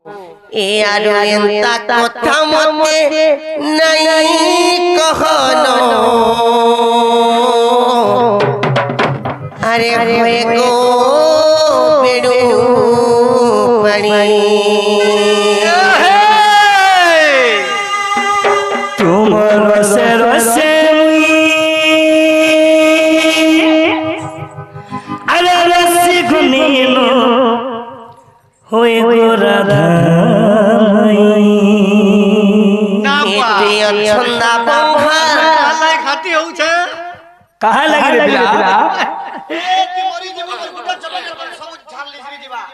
ए आरो एंता कथा मते नहीं कहनो अरे होए को बेडू पड़ी तुम रसे रसे अरे रसी गुनीनो होए गो राधा छंदा बंहा खाती हो छे कहाँ लगी रे बिला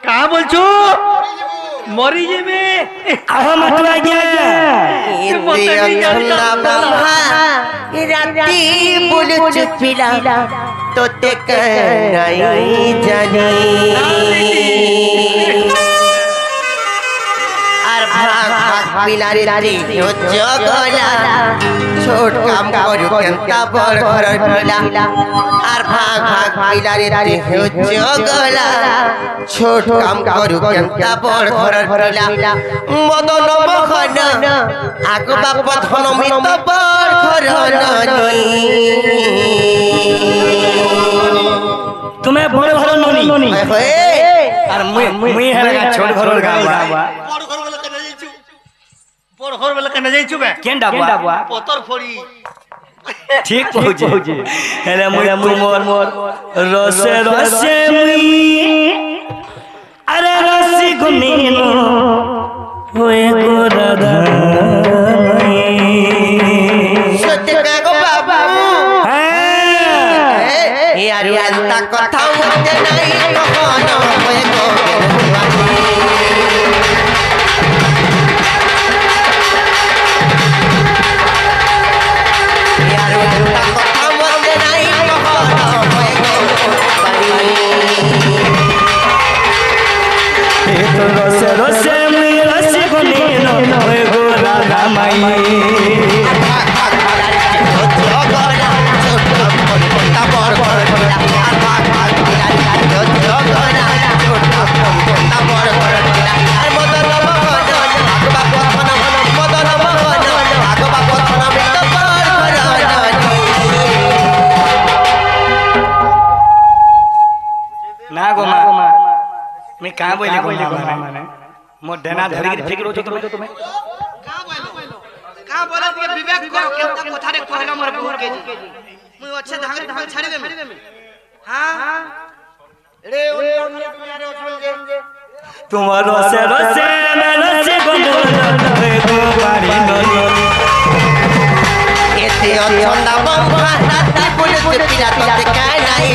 कहाँ बोल छू मरी जे में कहाँ मतवा गया छंदा बंहा राती बोल चुपिला तो ते कराई जानी बिलारी हो जगला छोट काम करू केंता बड़ घर पिला आर भाग भाग बिलारी हो जगला छोट काम करू केंता बड़ घर पिला मदन मोहन आगो बाप धन मित बड़ घर तुम्हें बड़े घर नोनी अरे मुई है छोट घर गावा बड़ घर वाला कने जाई छुबे केन डाबवा पतर फोड़ी ठीक पहुंचे हेले मुई मोर रसे रसे मुई अरे रसी गुनीनो होए गो राधा सत्य को बाबा यार अंता कथा मते नहीं कहनो होए को रसे रसे मुई रसी गुनीनो होए गो राधा माई ना गो मां मैं कहां बोले माने मोर देना धरी के फिक्र हो तुम्हें कहां बोला कि विवेक करो केंता कोठारे कोठगा मोर बहू के जी मुई अच्छे धांगरे धांग छाड़ी दे हां रे उन रे ओछल जे तुम रसे रसे मैं रसे गुनीनो होए गो बारी नोनी एते छंदा बंहा राती बोल चुपिला तो ते कराई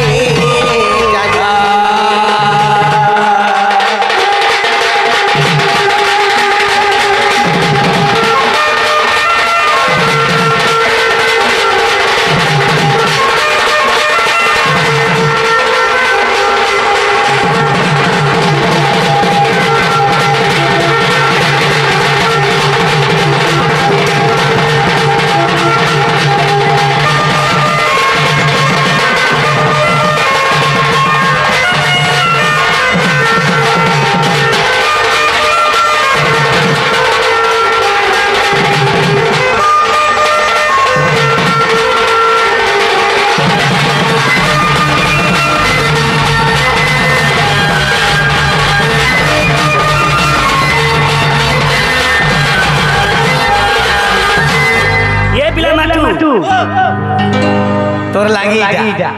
तोर लागी जा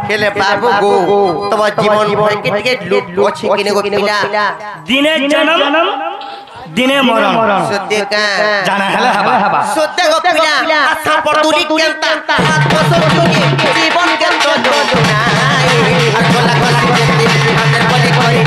खेले बाबू गो तब जीवन भर के लूट अछि किने गो पिला दिने जन्म दिने मरण सत्य का जाना हला सत्य गो पिला आशा पटुरी केंता हाथ पसो चुके जीवन के तो नाई और गोला गोला के अंदर बोले कोई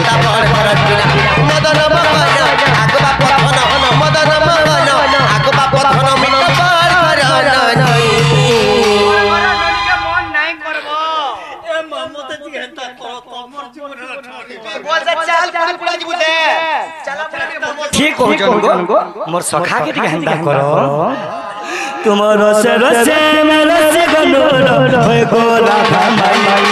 কেন্তা বড় ঘর পিলা মদন মগন আগবা পথন মদন মগন আগবা পথন মিট বড় ঘর ননি মন নাই করব এ মামতে জিহেতা করো তোমার জীবনে বলছে চাল পুরা জীবু দে চালা ঠিক কହୁছন গো মোর সখা के ଟିକେ হেন্দা করো তোমার রসে রসে মে রসে গনুর হয়ে গো রাধা মাই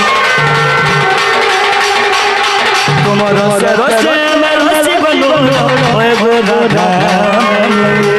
তোমার রসে রসে মে রসে গনুর হয়ে গো রাধা মাই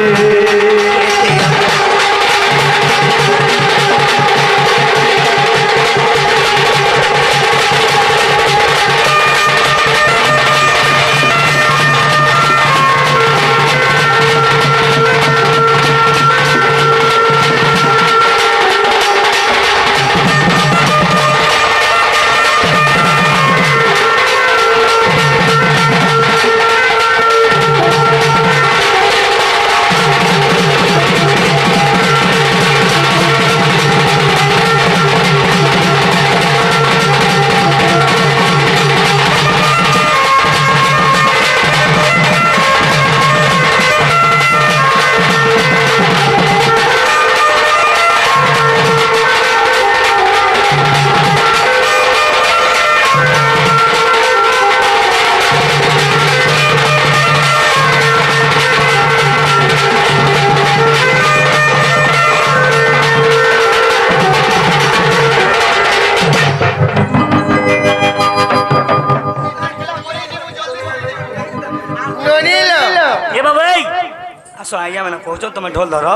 আসো আইয়া মানে কହୁছ তুমি ঢোল ধর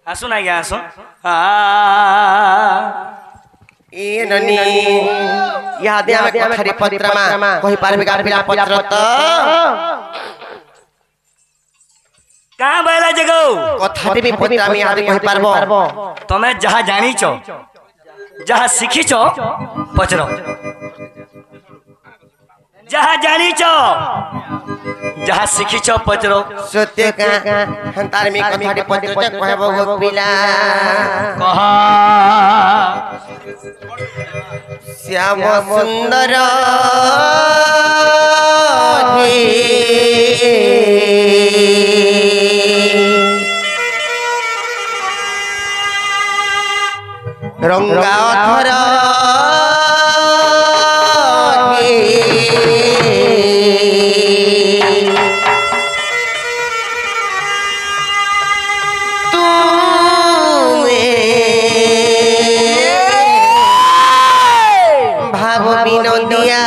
আসো না আইয়া আসো ए ननी याद आवे कथारी पत्रमा कहि पारबे का पिला पत्र त का बैला जगो कथाटी भी पत्रा में याद कहि पारबो तमे जहा जानिछ जहा सिखिछ पचरो जहा जानिछ जहा सिखिछ पचरो सत्य का हंतार में कथाटी पत्र त कहबो गो पिला कहा श्याम सुंदर रंगाधर भाव विनोदिया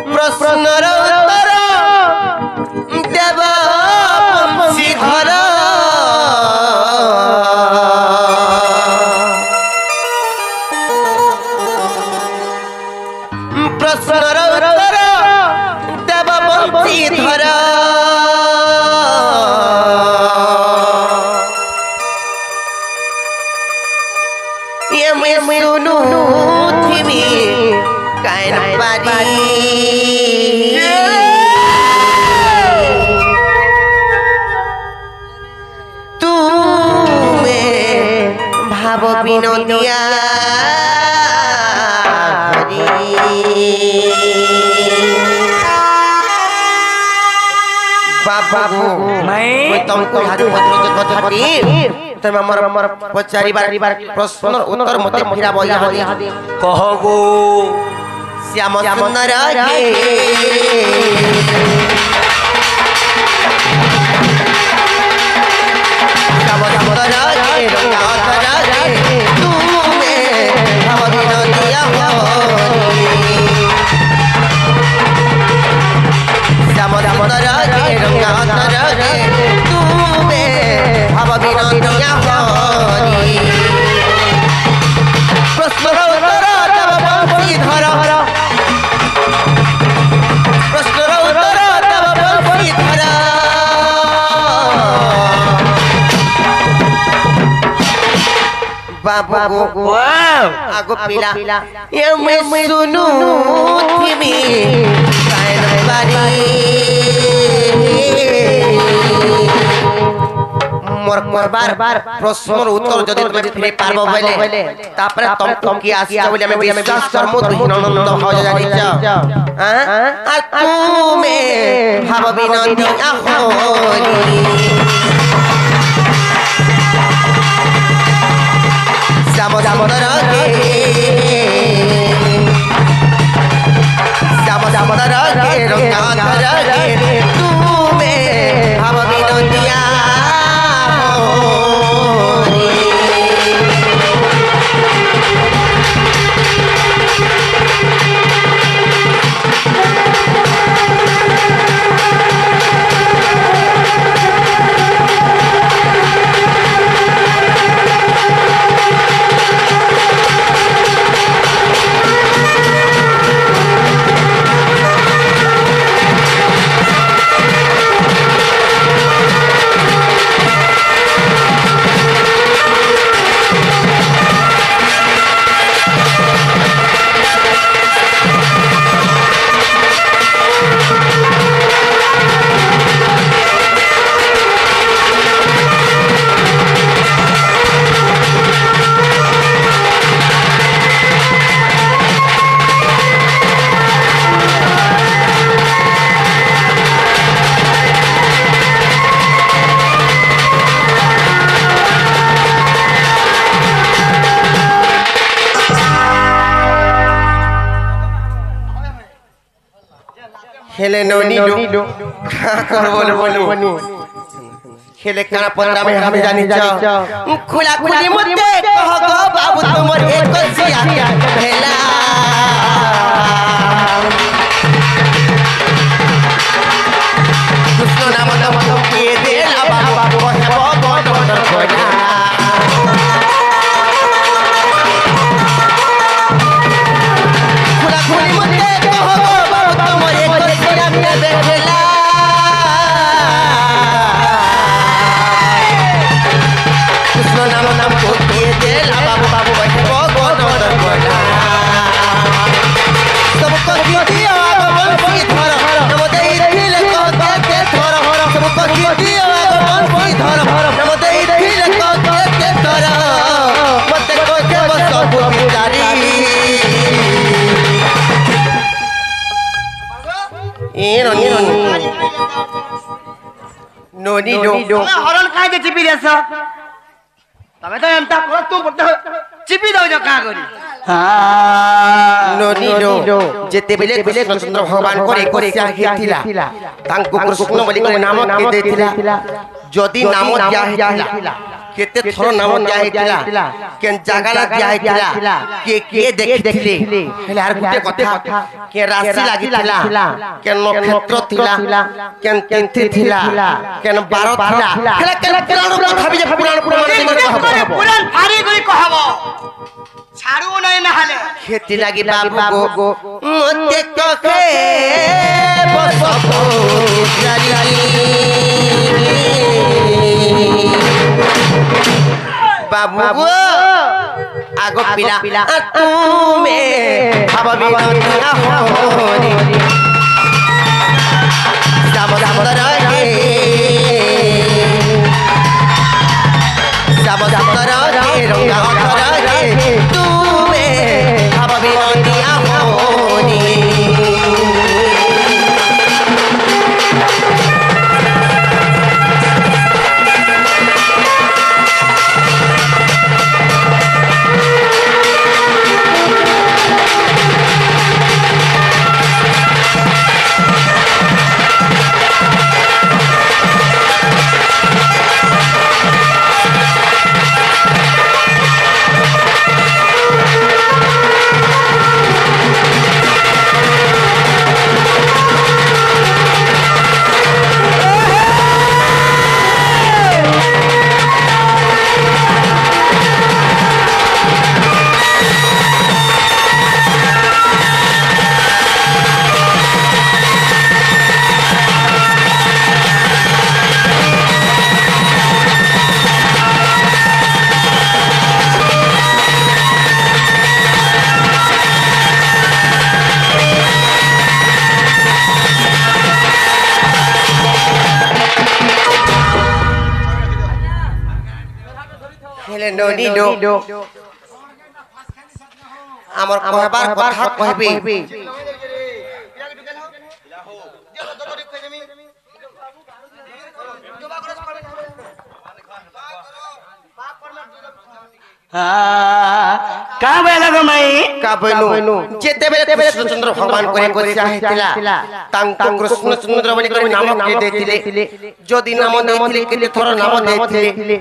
प्रश्नर उत्तर देव शिखर प्रश्नर उत्तर देव बंशीधर ये मैं सुनू थी कैन पारी तू में भाव विनोदिया बाबू मैं तुमको हारी पत्र के कथाटी तमे हमर पचारी बार प्रश्न उत्तर मते फिरा बोया हदी कहो गो श्याम सुंदर हे श्याम सुंदर हे रंगाधर हे तू में भाव विनोदिया श्याम सुंदर हे रंगाधर हे तू में भाव विनोदिया प्रश्न उत्तर तब बंशीधर प्रश्न उत्तर तब बंशीधर बाबू आगो पीला ये मैं सुनू थी मी कायन बारी मोर बार बार प्रश्नर उत्तर जदि तुम फिरे पारबो बोले तापरे तुम की आसी बोले हमें विश्वास करमु तू हिननंद हो जानी छ हां आ तू में भाव विनंदी आहोरी समुद्र के रंगाधर के तू में भाव विनंदिया खेले नोनी लो कर बोलो खेले काना पंद्रा में हमें जानी जा खुला खुली मुद्दे कह गो बाबू तुमर एक सिया खेला दुष्ट नाम तो के देला बाबू है बाबू खोला खुला खुली मुद्दे कह गो बाबू तुमर एक सिया खेला नाम को के देला बाबू बाबू बैठे गो खोला सबको दिया बंसी धर नमते दिल को के धर सबको दिया बंसी धर नमते दिल को के धर मते को के बस बुझारी ए नोनी नो हरण खाए के चिपी देस तबे तो एमता को तू चिपी दो जो का करी नोनी नो जेते बेले कृष्णचंद्र भगवान करे कोसिया हेथिला तांको कृष्ण बोली को नाम के देथिला जदी नाम दिया हेथिला केते थरो नाम दिया हेथिला केन जागाला दिया हेथिला के देखिथिले हेले आर गुटे कथा के राशि लागिथिला केन नक्षत्र थिला केन केंथि थिला केन बार थिला हेले केन पुराण कथा भी पुराण पुराण भारी करी कहबो छाड़ू नहीं नहाले खेती लगी बाबू गो मते कहे बसको चली बाबू गो आगो पिला तू में भाव विनंदिया होरी समुद्र के रंगाधर के तू में भाव विनंदिया होरी ହେଲେ ନନିଲୋ আমার কহবার কথা কইবি का बेला गो माई का बइनु जेतेबेले कृष्णचंद्र भगवान करे गोसिया हेतिला तांको कृष्णचंद्र बनि करे नाम के देथिले जदि नाम देथिले केते थोर नाम देथिले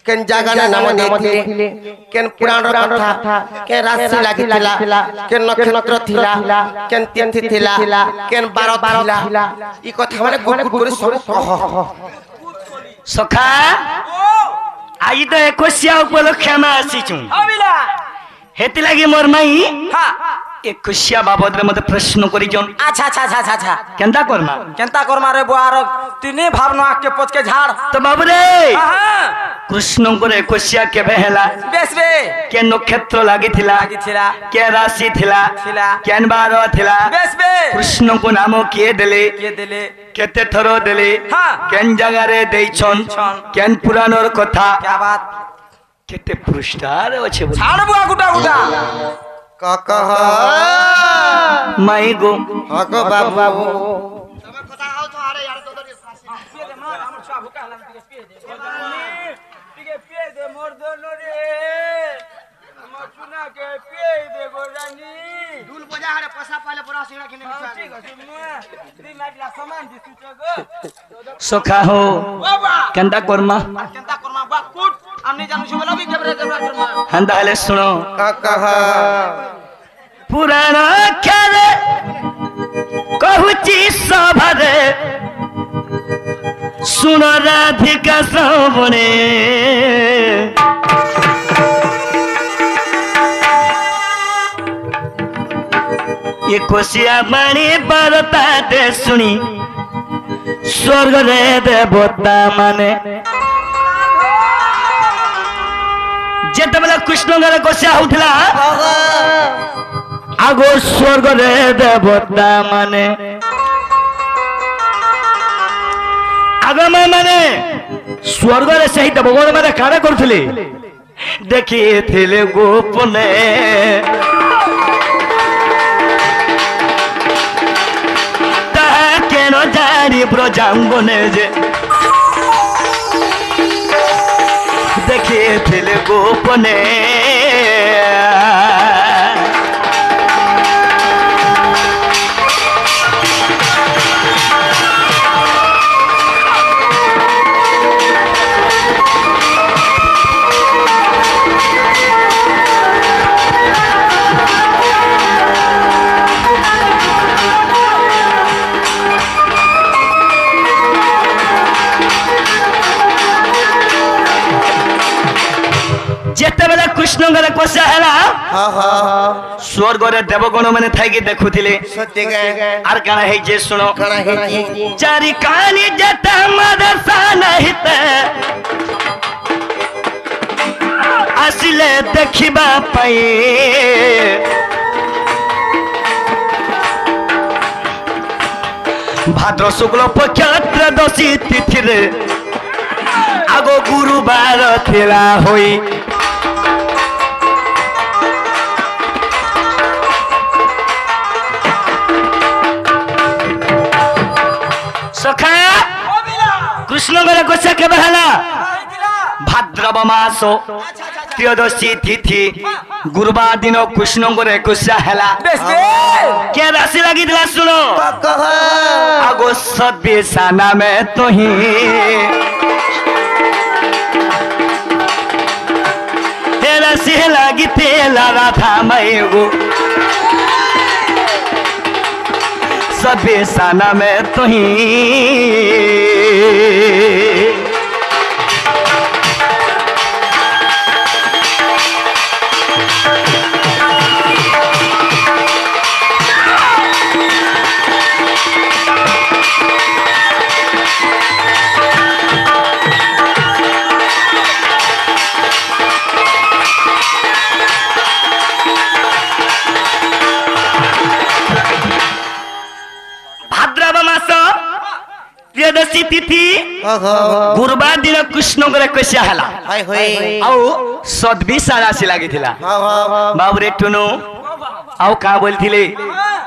केन जागाना नाम देथिले केन पुराण कथा केन राशि लागितिला केन नक्षत्र थिला केन तिथि थिला केन बार थिला ई कथा माने गुट गुट करे सब सखा आई तो एकोशिया उपलक्ष्य में आसीचु हेति लगी मोर माई एकोशिया बाबद रे मते प्रश्न करी जन अच्छा केंता करमा रे बुआर तिने भावना के पोच के झाड़ तो बाबू रे कृष्ण को एकोशिया के बहेला बेस बे के नक्षत्र लागिथिला के राशि थिला केन बार थिला बेस बे कृष्ण को नाम किए देले केते थरो देले केन जगह रे देइछन केन पुराणर कथा क्या बात केते पुरस्कार अछि झाड़ बुआ गुटा काका माई गो हको बाबू तब कथा आओ तो अरे यार तो फांसी पिए दे मार हमर छुआ भूखा हलन पिए दे मोर दोनो रे हमर चुना के पिए दे गोरानी ढूल बजा हरे पैसा पाले पूरा सिंगड़ा किने ठीक है दी माइला सामान दिसु गो सखा हो बाबा केंता करमा बा कुट हमनी जानू छ बोला भी केबरे करमा हंदा हले सुनो काका पुराण खेले कहूची सभरे सुन राधिका श्रवणे ये कोशिया बाणी बरता दे सुनी स्वर्ग रे देवता माने जेतेबेले कृष्ण गरे कोशिया होउथिला आगो स्वर्ग रे देवता माने आगम माने स्वर्ग रे सही भगवान माने कारे करथिले देखिथिले गोपने ताहा केन जानी ब्रजांगने जे देखिथिले गोपने जेतेबेले कृष्ण गरे कोसा हैला स्वर्ग रे देवगण माने थाइके देखुथिले सत्य गे आर काना हे जे सुनो कणा हे चारि कानी जता मदसा नहित आसिले देखिबा पाई भाद्र शुक्ल पक्ष त्रयोदशी तिथि रे आगो गुरुवार थिला होई सखा कृष्ण गरे कोसा के बहला भाद्रव मास त्रयोदशी तिथि गुरुवार दिन कृष्ण गरे कोसा हैला के राशि लगी दिला सुनो आगो सभ्य साना में तो ही हे राशि लगी तेला राधा मई गो सभ्य साना में तो ही ତ୍ରୟୋଦଶୀ ତିଥି ଓହୋ ଗୁରୁବାର ଦିନ କୃଷ୍ଣଙ୍କର ଏକୋଇଶିଆ ହେଲା ହାଇ ହୋଇ ଆଉ ସଦ୍ବିଶା ରାଶି ଲାଗିଥିଲା ହଁ ହଁ ବାବୁରେ ଟୁନୁ ଆଉ କାଁ ବୋଲିଥିଲେ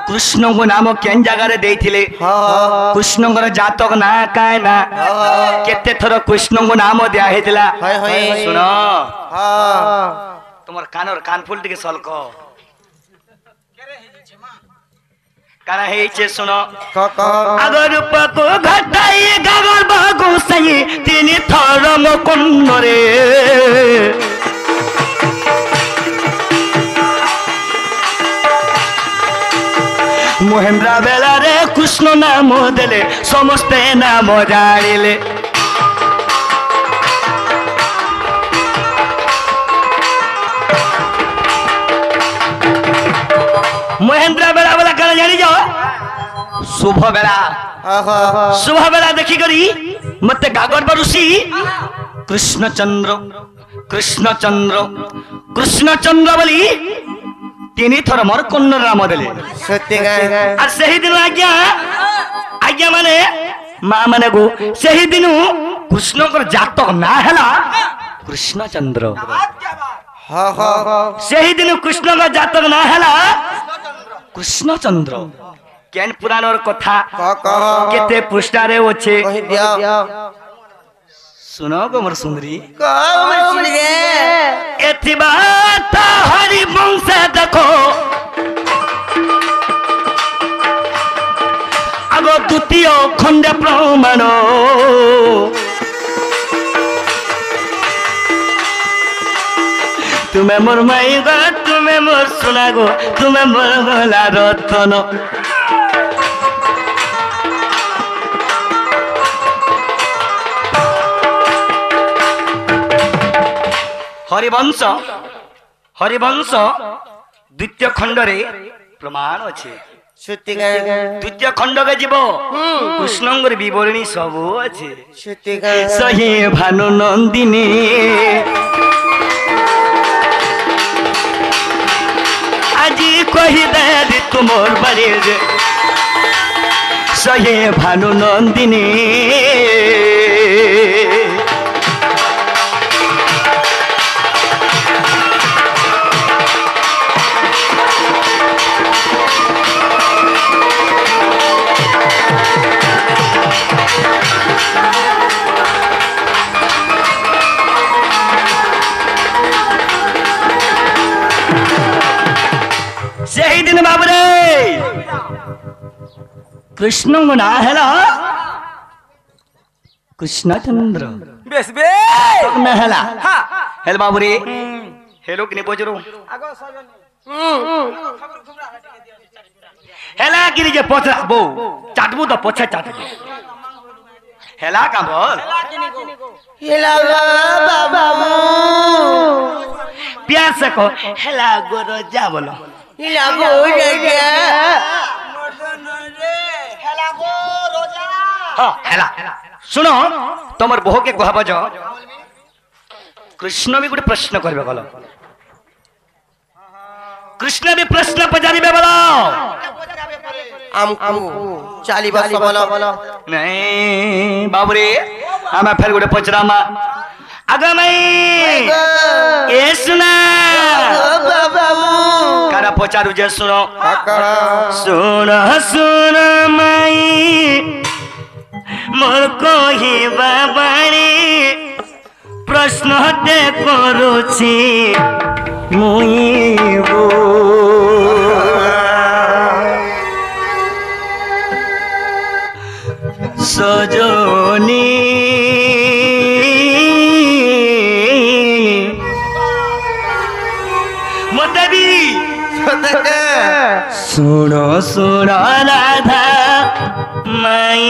କୃଷ୍ଣଙ୍କୁ ନାମ କେନ୍ ଜାଗାରେ ଦେଇଥିଲେ ହଁ କୃଷ୍ଣଙ୍କର ଜାତକ ନା କାଏ ନା କେତେ ଥର କୃଷ୍ଣଙ୍କୁ ନାମ ଦିଆ ହେଇଥିଲା ହାଇ ହୋଇ ଶୁଣ ହଁ তোমার কানর কানফুল টিকে সলক কানা হেইছে শুনো ক আগর রূপক ঘটাই গাগর বাগু সাই তিনি থর মুকুন্দরে মহেন্দ্র বেলারে কৃষ্ণ নাম দেলে সমস্তে নাম জানিলে মহেন্দ্র বেলা বেলা কানা জানি যাও শুভ বেলা ଓହୋ শুভ বেলা দেখি করি মতে গাগর বারুসি কৃষ্ণচন্দ্র কৃষ্ণচন্দ্র কৃষ্ণচন্দ্র বলি তিনি থর মোর কন্যর নাম দেলে সত্যি গায় আর সেই দিন আজ্ঞা আজ্ঞা মানে মা মানে গো সেই দিন কৃষ্ণଙ୍କର জাতক না হেলা কৃষ্ণচন্দ্র ହଁ ହଁ ସେହି ଦିନ କୃଷ୍ଣଙ୍କ ଜାତକ ନା ହେଲା କୃଷ୍ଣଚନ୍ଦ୍ର କେନ୍ ପୁରାଣର କଥା କ କେତେ ପୃଷ୍ଠାରେ ଅଛି କହିଦିଅ ଶୁଣ ଗୋ ମୋର ସୁନ୍ଦରୀ କଣ ରେ ଏଥିବା ହରି ବଂଶ ଦେଖ ଆଗ ଦ୍ୱିତୀୟ ଖଣ୍ଡେ ପ୍ରମାଣ তুমি মোর মাই গো তুমি মোর সোনা গো তুমি মোর গলা রতন হরিবংশ হরিবংশ দ্বিতীয় খণ্ডরে প্রমাণ আছে সত্যি গায় দ্বিতীয় খণ্ডকে যাব কৃষ্ণঙ্গর বিবরণী সবু আছে সত্যি গায় সহি ভানু নন্দিনী আজি কহিদে তুমর বাড়ি সহে ভানু নন্দিনী সেই দিন বাবুরে কৃষ্ণ না হেলা কৃষ্ণচন্দ্র বেশ বে না হেলা হ্যাঁ হেল বাবুরে হেলো কিনে বজরো আগো সজনী হেলা কিনে যে পচরা বউ চাটবু তো পছে চাটবু হেলা কাম বল হেলা বাবা প্যাস কো হেলা গোর যা বলো হেলা গো রে হ্যাঁ হেলা শুনো তোমার বহুকে কহব যে কৃষ্ণ বি গোটে প্রশ্ন করবে বলো কৃষ্ণ বি প্রশ্ন পচারিবে বলো আমকু চালিবা বলো নাই বাবুরে আমি ফের গোটে পচরামা আগামাই এ শুনা কারা পচারু যে শুনো শুন শুন মাই মোর কহিবা বাণী প্রশ্নতে করুছি মুই সজনী মতে বি শুণ শুণ রাধা মাই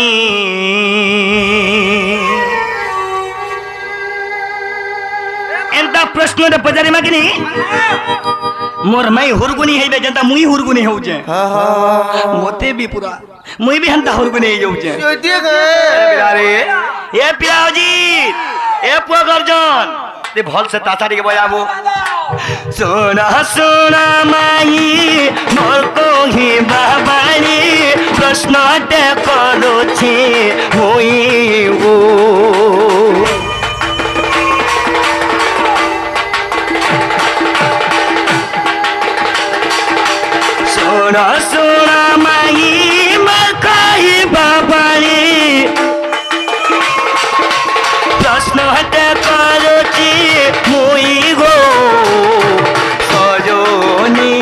এন্তা প্রশ্নটা পচারি মাগিনি মোর মাই হুরগুনি হইবে যেন্তা মুই হুরগুনি হউছে মতে বি পুরা মুই বি হেন্তা হুরগুনি হই যাউছে সত্যি পিলারে এ পিলাওজি এ পুয়া গর্জন তে ভাল সে তাছাড়ি কে বজাবো সোনা সোনা মাই মোর কহি বাবানি প্রশ্নতে করুছি মুই ଶୁଣ ଶୁଣ ମାଇ ମା କହିବା ପାଣି ପ୍ରଶ୍ନ ହତେ କରୁଛି ମୁଇ ଗো ସଜনী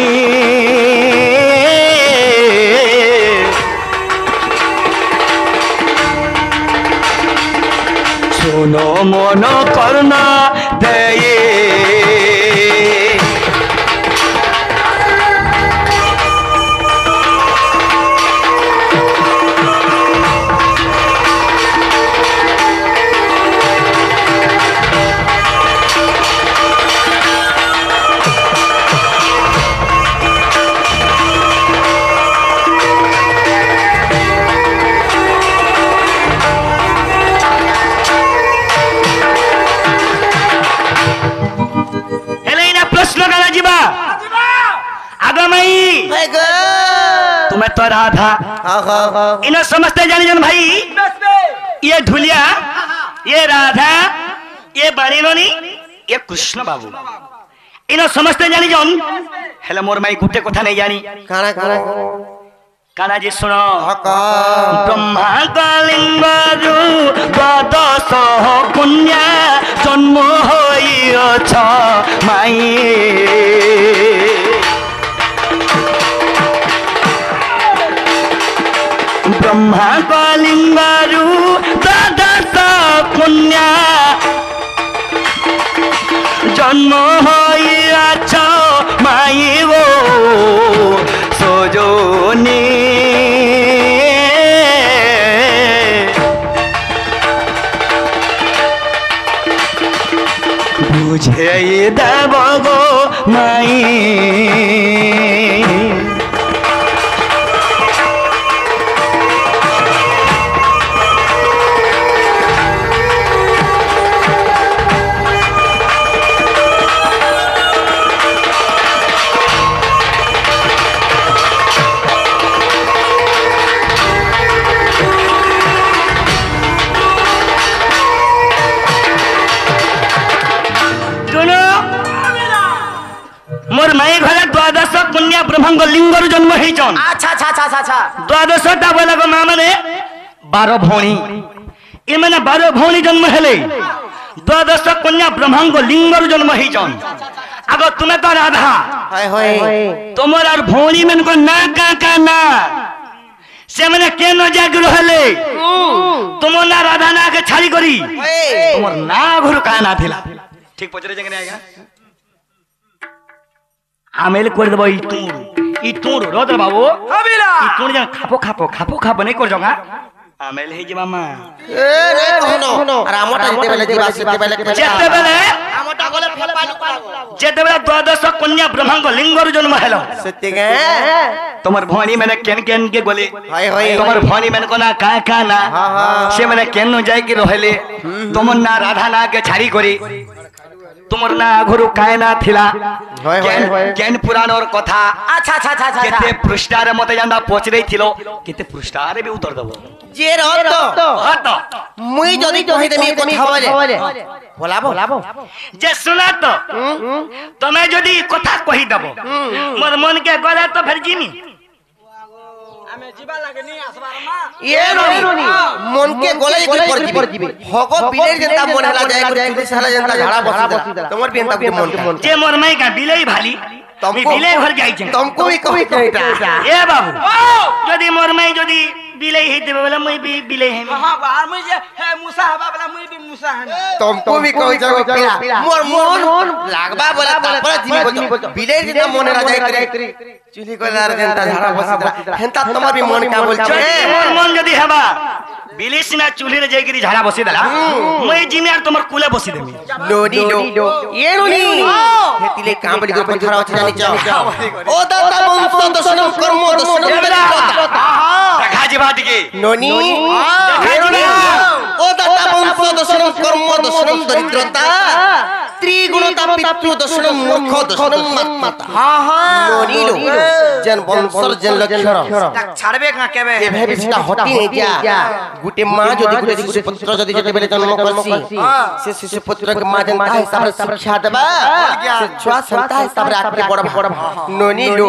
শোনো মন করুণা দেয়ে तुम्हें तो राधा इन समझते जानी जन भाई ये ढुलिया ये राधा ये बाणीनोनी ये कृष्ण बाबू इन समझते जानी जन हेले मोर माई गुटे कथा नहीं जानी काना जी सुनो ब्रह्मा कलिंगरु द्वादश पुण्या जन्म होइछ माई ब्रह्मा कलिंगरु द्वादश पुण्या जन्म होइछ माई गो सजनी बुझे देव गो माई मोर माई घरे द्वादश पुण्य ब्रह्मांग लिंगर जन्म होइछन अच्छा अच्छा अच्छा अच्छा द्वादशटा बोला गो मां माने 12 भौणी ए माने 12 भौणी जन्म हेले द्वादश पुण्य ब्रह्मांग लिंगर जन्म होइछन आगो तुमे तो राधा हाय हाय तोमर आर भौणी मन को ना का ना से माने के न जाग रहले तुम ना राधा ना के छाड़ी करी तुमर ना घुर का ना थिला ठीक पचरे जंगने आएगा आमेल कर देबो ई टूर रोदर बाबू हबिला ई टूर जन खापो खापो नहीं कर जंगा आमेल हे जी मामा ए रे कहनो और आमटा जेते बेले जीवा जेते बेले आमटा गले फेपालु जेते बेले द्वादश कन्या ब्रह्मांग लिंगर जन्म हेलो सत्य गे तुम्हार भवानी मैंने केन के बोले हाय हाय तुम्हार भवानी मैंने को ना का ना से मैंने केन न जाय के रहले तुम ना राधा ना के छाड़ी करी तुमर ना घरु काय ना थिला केन पुराण और कथा अच्छा अच्छा अच्छा अच्छा केते पृष्ठारे मते जानदा पचरै थिलो केते पृष्ठारे भी उतर दबो जे रहतो हत मुई जदी कहि देमी कथा बोले बोलाबो जे सुना तो तमे जदी कथा कहि दबो मोर मन के गला तो फिर जिमी हमें जीवा लागे नहीं आसबार मां ये रोनी मन के गोले की पर जीबे हगो बिलेर जनता मन हला जाय कर चुली साला जनता झाड़ा बसी तमर भी जनता के मन जे मोर माई का बिलेई भाली तुम बिलेई घर जाई छ तुमको भी कहि कहता ए बाबू जदी मोर माई जदी बिलेई हे देबे वाला मुई भी बिलेई हे हां बाहर मुई जे हे मूसा हवा वाला मुई भी मूसा है तुमको भी कहि जाओ पीला मोर मन लागबा बोला पर जीबे बिलेर जनता मन हला जाय कर चुली कोलार जनता झाड़ा बसी हेंता तमर भी मन का बोल छे मोर मन जदी हेबा बिलेसिना चूल्ही रे जायगिरी झाड़ा बसी देला मैं जिमे आर तमर कुले बसी देमी लोडी लो ये रोनी हेतिले काम बली को खरा अछि जानि जाओ ओ दाता वंश दशनम कर्म दशनम गाजी बात के नोनी ओ दाता वंश दशनम कर्म दशनम दरिद्रता ত্রিগুণতা পিতৃ দর্শন মুখ দর্শন মাতা हाँ हाँ ননিলো যেন বংশর যেন লক্ষণ ছাড়বে না কেবে এ ভাবে সেটা হতি নেই যা গুটে মা যদি গুটে শিশুপুত্র যদি যেতেবেলে জন্ম করছি সে শিশুপুত্রকে মা যেন তা হিসাবে শিক্ষা দেবা সে ছুয়া সন্তা হিসাবে আগে বড় ননিলো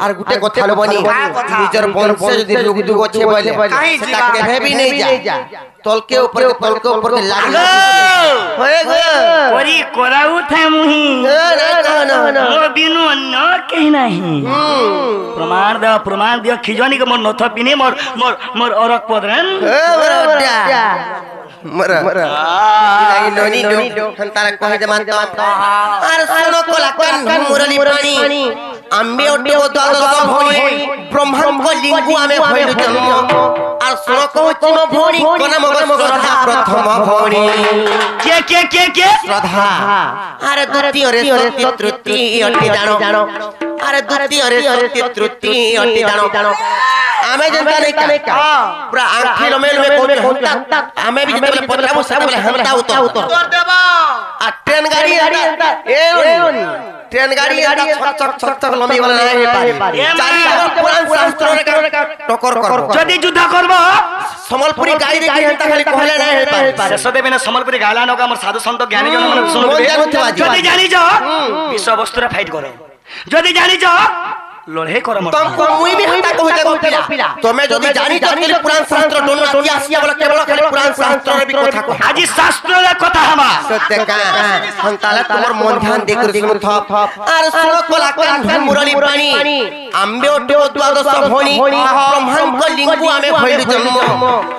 আর গুটে কথা বনি নিজের বংশে যদি লোক দুগ আছে বলে সেটা কেবে भी नहीं जा তলকে উপরে লাগে হয়ে গো ওরি কোরাউ থাই মুহি না মোর বিনু অন্য কেহি নাই প্রমাণ দিও খিজনি কে মোর নথ পিনি মোর অরক পদরেন মরা নাই ননি দো তারা কহে যে মাত আর সোনো কলা কান মুরলি পানি আম্বে ওটে ও দ্বাদশ ভণি ব্রহ্মাঙ্গ লিঙ্গু আমি হইলু জন্ম আর সোনো কহছি মো ভণি কোন মগ শ্রদ্ধা প্রথম ভণি কে শ্রদ্ধা আর দ্বিতীয় রে সত্য তৃতীয় অটি জানো আর দ্বিতীয় রে সত্য তৃতীয় অটি জানো আমি जनता नहीं का पूरा आंखें लोमेल में कोटे होता हमें भी जब पत्राबो सबले हमता उतर देबा आ ट्रेन गाड़ी ए ट्रेन गाड़ी छक लंबी वाला नहीं पारी चारी अगर पुरान शास्त्र रे टक्कर करबो যদি যুদ্ধ করব সম্বলপুরি গাড়ি দেখি হেনতা খালি कहले नहीं पारी শেষ দেবে না সম্বলপুরি গালা নকা আমার সাধু সন্ত জ্ঞানী জন মানে শুনবে যদি জানিছ বিশ্ব বস্তুরা ফাইট করো যদি জানিছ লড়াই করা মত तुमको मुई भी हटा कहते पिला तमे जदी जानी तो के पुराण शास्त्र डोना आसिया वाला केवल खाली पुराण शास्त्र रे भी कथा को আজি শাস্ত্রের কথা হামা सत्य का संताला तुमर मन ध्यान दे कर सुन थप আর सुनो कला कान मुरली पानी आंबे ओटे द्वादश भणी ब्रह्मांड लिंगु आमे भइलु जन्म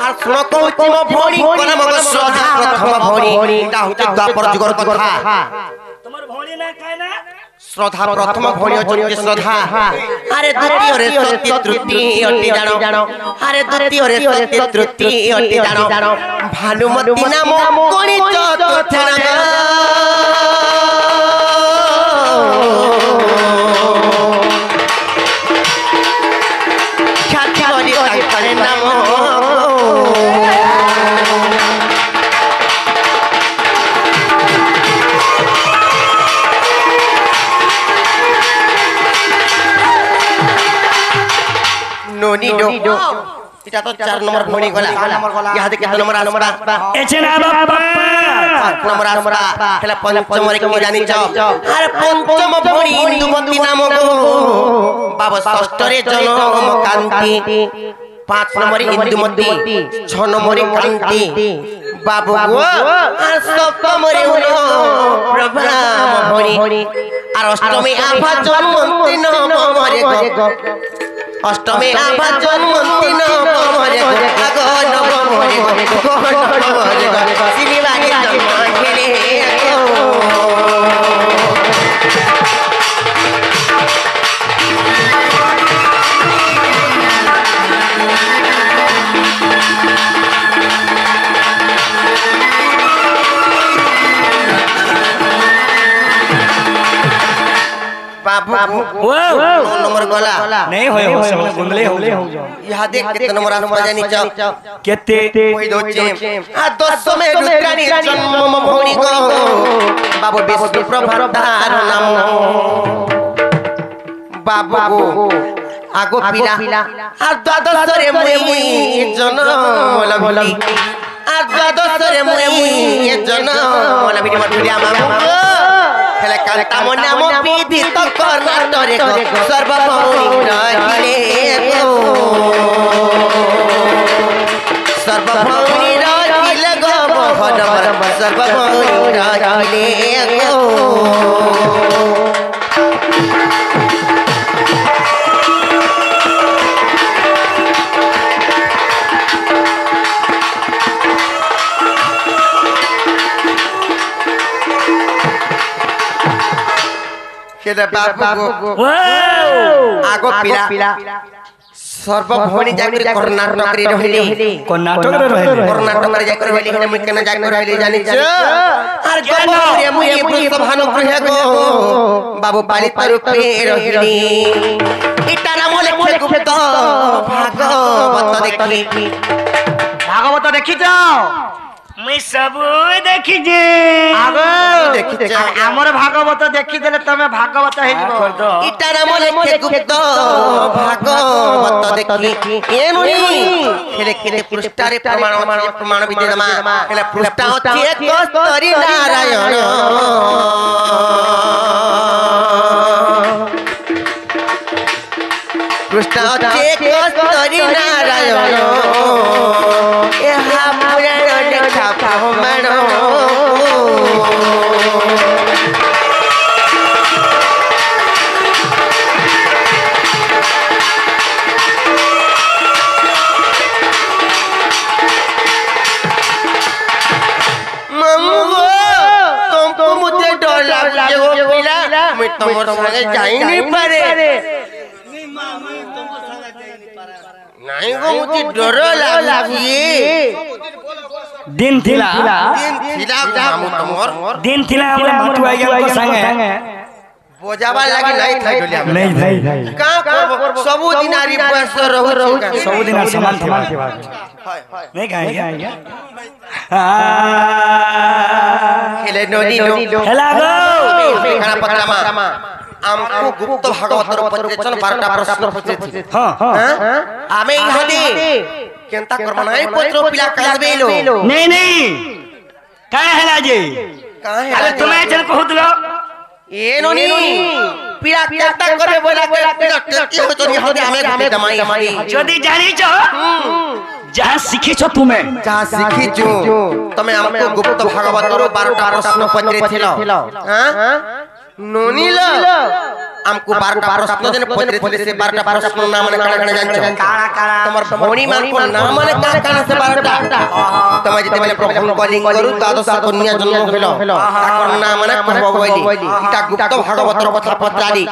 আর सुनो कहछि मो भणी कोन मग श्रद्धा प्रथम भणी ता होते द्वापर जुगर कथा তোমার ভণি না কায় না श्रद्धा प्रथम भणी अचि श्रद्धा अरे द्वितीय रे सत्य तृतीय अति जानो अरे द्वितीय रे सत्य तृतीय अति जानो भानुमती नाम कोनी चतुर्थ नाम ख्याति वाली करे नाम नोनी दो এটা তো 4 নম্বর ভণি গলা ইহা দেখে নম্বর আসবা এছে না বাবা 7 নম্বর আসবা তাহলে পঞ্চমরে কি জানি যাও আরে পঞ্চম ভণি ইন্দুমতি নাম গো বাবা ষষ্ঠরে জনম কান্তি 5 নম্বরে ইন্দুমতি 6 নম্বরে কান্তি বাবু গো আর সপ্তমরে হলো প্রভাম ভণি আর অষ্টমে আভা জন্মন্তি নম্বরে গো অষ্টমী আভা জন্মন্তি নবমরে গো নবমরে গো সিনিবানি জন্ম খেলে बाबू नंबर गला नहीं होय हो सब गुंगले हो जाओ यहां देख कितने नंबर आसपा जानी चाव केते कोई दोचे आ 200 में रुद्रानी जन्म भोणी गो बाबू विष्णु प्रभातार नाम बाबू आगो पिला आ द्वादश रे मुई जन्म लगली आ द्वादश रे मुई जन्म लगली मठुरिया मामा हेले कांता मने मो विधि तो कर्नाटरे को सर्वभौमी रहिले गो सर्वभौमी रहिले गो भगवान सर्वभौमी रहिले गो केदा बाबू आगो पिला सर्वभौमी जाकर कर्नाटक रे रहली कर्नाटक रे रहले कर्नाटक रे जाकर रहली हम केना जाकर रहली जानि छ आर गो रे मुई पुष्प भानु कहे गो बाबू पालित रूपे रहली इटा नाम लेखे गुप्त भागवत देखी भागवत देखि जाओ मुई सब देखी जे আগো ଦେଖିଛ? আমার ভাগবত দেখি দেলে তুমি ভাগবত হয়ে যাব ইটা নাম লেখে গুপ্ত ভাগবত দেখি এনুনি হেলে কেলে পৃষ্ঠারে প্রমাণ বিদে দমা হেলে পৃষ্ঠা হচ্ছে কস্তরি নারায়ণ পৃষ্ঠা হচ্ছে কস্তরি নারায়ণ এহা পুরাণ লেখা প্রমাণ तुमको मुझे डर लगे हो पिला मैं तुम्हारे संगे जा ही नहीं पारे नहीं वो मुझे डर लगी दिन थिला दिन थिला हमरे मटु आई को संगे बोझावा लगी नहीं था डोलिया नहीं भाई का करबो सबु दिनारी बस रहू सब दिन समान थे नहीं कहां खेले नदी नो हेला गो खाना पत्रमा हमको गुप्त भागवतर पत्रेचन 12टा प्रश्न पत्रे हां आमे इहादी केनता कर्म नहीं पत्र पिला कालबेलो नहीं काय हेला जे काहे अरे तुम्हें चल कहू दिलो एनोनी पिला केनता करे बोला के हो तो इहादी आमे दमाई हमारी যদি জানি ছ जहां सीखी छ तुम्हें जहां सीखी जो तमे हमको गुप्त भागवतर 12टा प्रश्न पत्रे थिलो हां नोनील हमको 12टा प्रश्न जने पत्रे थिले से 12टा प्रश्न नाम ने काना जानछ काना काना तमर भौणी मान को नाम ने काना से 12टा तमे जते बेले प्रभु कलिंग करू द्वादश कन्या जन्म भेलो ताकर नाम ने कहबो बोली इटा गुप्त भागवतर कथा पत्राली